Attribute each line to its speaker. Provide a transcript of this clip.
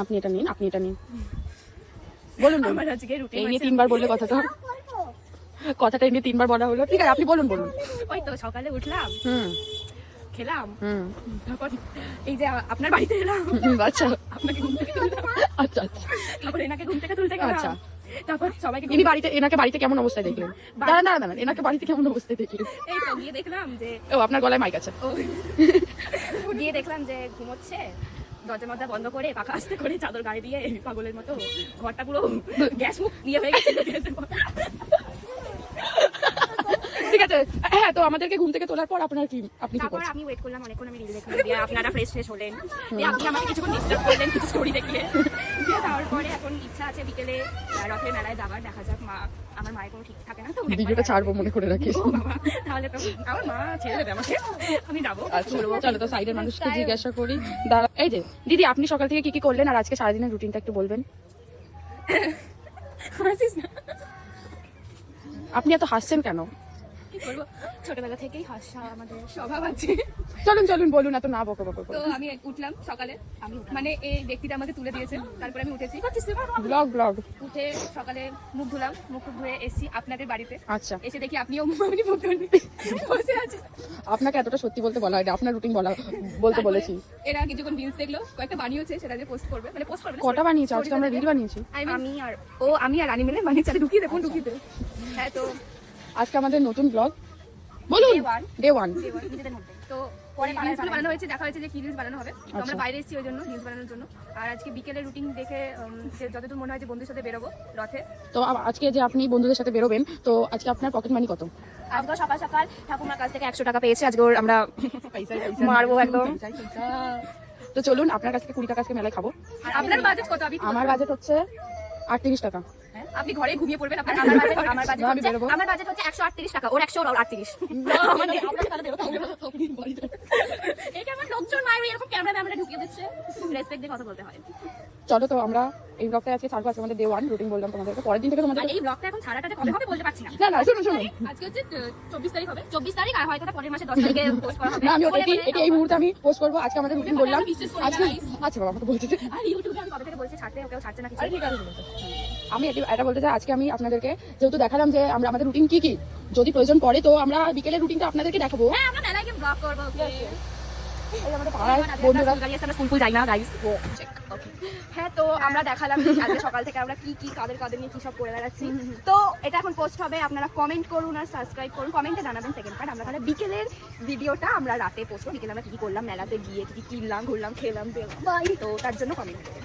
Speaker 1: আপনি এটা নিন, আপনি এটা নিন। বলুন
Speaker 2: আমার আজকে রুটি
Speaker 1: এই নিয়ে 3 বার বললে কথাটা নিয়ে 3 বার বলা হলো। ঠিক আছে, আপনি বলুন।
Speaker 2: ওই তো সকালে উঠলাম, খেলাম, তারপর এই যে আপনার বাড়িতে এলাম।
Speaker 1: আচ্ছা
Speaker 2: আপনাকে ঘুম থেকে তুললাম,
Speaker 1: আচ্ছা।
Speaker 2: তারপর এনাকে ঘুম থেকে তুলতে গেলাম।
Speaker 1: আচ্ছা,
Speaker 2: তারপর সবাইকে
Speaker 1: এনাকে বাড়িতে কেমন অবস্থায় দেখলেন? দাঁড়ান, এনাকে বাড়িতে কেমন অবস্থায় দেখলেন?
Speaker 2: এই তো গিয়ে দেখলাম যে
Speaker 1: আপনার গলায় মাইক আছে।
Speaker 2: গিয়ে দেখলাম যে ঘুমোচ্ছে, দরজা মধ্যে বন্ধ করে পাখা আস্তে করে চাদর গায়ে দিয়ে পাগলের মতো ঘরটা পুরো গ্যাস মুখ দিয়ে হয়ে গেছে।
Speaker 1: ঠিক আছে, হ্যাঁ। তো আমাদেরকে ঘুম থেকে তোলার পর আপনার আপনি কি
Speaker 2: তারপর
Speaker 1: করছেন?
Speaker 2: আমি ওয়েট করলাম অনেকক্ষণ, আমি রিল দেখলাম, দিয়ে আপনারা ফ্রেশ হলেন, দিয়ে আপনি আমাকে কিছুক্ষণ ডিস্টার্ব করলেন কিছু স্টোরি দেখিয়ে, দিয়ে তারপরে এখন ইচ্ছা আছে বিকেলে রথের মেলায় যাবার। দেখা যাক, আমার মায়ের কোনো ঠিক থাকে না তো,
Speaker 1: ভিডিওটা ছাড়বো মনে করে রাখিস।
Speaker 2: তাহলে তো আমার মা ছেড়ে দেবে আমাকে, আমি যাবো।
Speaker 1: আচ্ছা চলো, তো সাইডের মানুষকে জিজ্ঞাসা করি। দাঁড়া, এই যে দিদি, আপনি সকাল থেকে কি করলেন আর আজকে সারাদিনের রুটিনটা একটু বলবেন?
Speaker 2: হাসিস না,
Speaker 1: আপনি এত হাসছেন কেন?
Speaker 2: কি করবো, ছোটবেলা থেকেই হাসা আমাদের স্বভাব আছে।
Speaker 1: চলুন বলুন, এত না বকো।
Speaker 2: তো আমি উঠলাম সকালে, মানে এই ব্যক্তিটা আমাকে তুলে দিয়েছে, তারপরে আমি উঠেছি,
Speaker 1: ব্লগ
Speaker 2: উঠে সকালে মুখ ধুলাম, মুখ ধুয়ে এসছি আপনাদের বাড়িতে।
Speaker 1: আচ্ছা,
Speaker 2: এসে দেখি আপনিও মুখ ধুয়ে বসে আছেন।
Speaker 1: আপনাকে এতটা সত্যি বলতে বলা হয়নি, আপনার রুটিন বলতে বলেছি।
Speaker 2: এরা কিছুক্ষণ রিলস দেখলো, কয়েকটা বানিয়েছে, সেটা যে পোস্ট করবে, মানে পোস্ট করবে না,
Speaker 1: কটা বানিয়েছে আজকে? আমরা রিল বানিয়েছি।
Speaker 2: আমি আর রানী মিলে বানিয়েছি। আরে ঢুকিয়ে দেখুন, ঢুকিয়ে দে। হ্যাঁ, তো
Speaker 1: আজকে আমাদের নতুন ব্লগ, বলুন। ডে 1
Speaker 2: নিজেদের মধ্যে তো পরে রিলস বানানো হয়েছে, দেখা হয়েছে যে কি রিলস বানানো হবে, তো আমরা বাইরে এসেছি ওই জন্য রিলস বানানোর জন্য। আর আজকে বিকেলের রুটিন দেখে যে যতদূর মনে হয় যে বন্ধুদের সাথে বেরোবো রথে।
Speaker 1: তো আজকে যে আপনি বন্ধুদের সাথে বেরোবেন, তো আজকে আপনার পকেট মানি কত?
Speaker 2: আজকে সকাল সকাল ঠাকুমার কাছ থেকে 100 টাকা পেয়েছি, আজকে আমরা মারবো একদম।
Speaker 1: তো চলুন, আপনার কাছ থেকে 20 টাকা আজকে মেলায় খাবো।
Speaker 2: আর আপনার বাজেট কত?
Speaker 1: আমার বাজেট হচ্ছে 38 টাকা।
Speaker 2: আপনি ঘরে ঘুমিয়ে পড়বেন। আমার বাজেট হচ্ছে 138 টাকা, ওর 100 ওর 38। এটা আমার লোকজন মায়ের এরকম ক্যামেরা ঢুকিয়ে দিচ্ছে, রেসপেক্ট দিয়ে কথা বলতে হয়।
Speaker 1: চলো, তো আমরা এই ব্লগটা আজকে ছাড়বো। আজকে আমাদের ডে 1 রুটিন বললাম তোমাদেরকে, পরের দিন থেকে তোমাদের
Speaker 2: এই ব্লগটা এখন ছাড়াটা কবে হবে বলতে পারছি না।
Speaker 1: না শুনুন,
Speaker 2: আজকে হচ্ছে 24 তারিখ হবে, 24 তারিখ, আর হয়তো পরের মাসে 10 তারিখে পোস্ট করা হবে।
Speaker 1: না, আমি এটি এই মুহূর্তে আমি পোস্ট করবো। আজকে আমাদের রুটিন বললাম আজকে। আচ্ছা বাবা, আমাকে বলতে
Speaker 2: আর ইউটিউবে আমি কবে থেকে বলছি ছাড়তে, ওকেও ছাড়ছে না কিছু।
Speaker 1: ঠিক আছে, আমি এটা বলতে চাই, আজকে আমি আপনাদেরকে যেহেতু দেখালাম যে আমাদের রুটিন কি, যদি প্রয়োজন পড়ে তো আমরা বিকেলের রুটিনটা আপনাদেরকে দেখাবো।
Speaker 2: হ্যাঁ, আমরা মেলায় গিয়ে ব্লগ করবো।
Speaker 1: এই আমাদের পাড়ার বন্ধুরা,
Speaker 2: স্কুল যাই না গাইস। হ্যাঁ, তো আমরা দেখালাম আজকে সকাল থেকে আমরা কি কাদের নিয়ে কি সব করে বেড়াচ্ছি। তো এটা এখন পোস্ট হবে, আপনারা কমেন্ট করুন আর সাবস্ক্রাইব করুন, কমেন্টে জানাবেন সেকেন্ড পার্ট। আমরা তাহলে বিকেলের ভিডিওটা আমরা রাতে পোস্ট করব, বিকেলে আমরা কি করলাম, মেলাতে গিয়ে কি কিনলাম, ঘুরলাম, খেলাম, তো তার জন্য কমেন্ট করুন।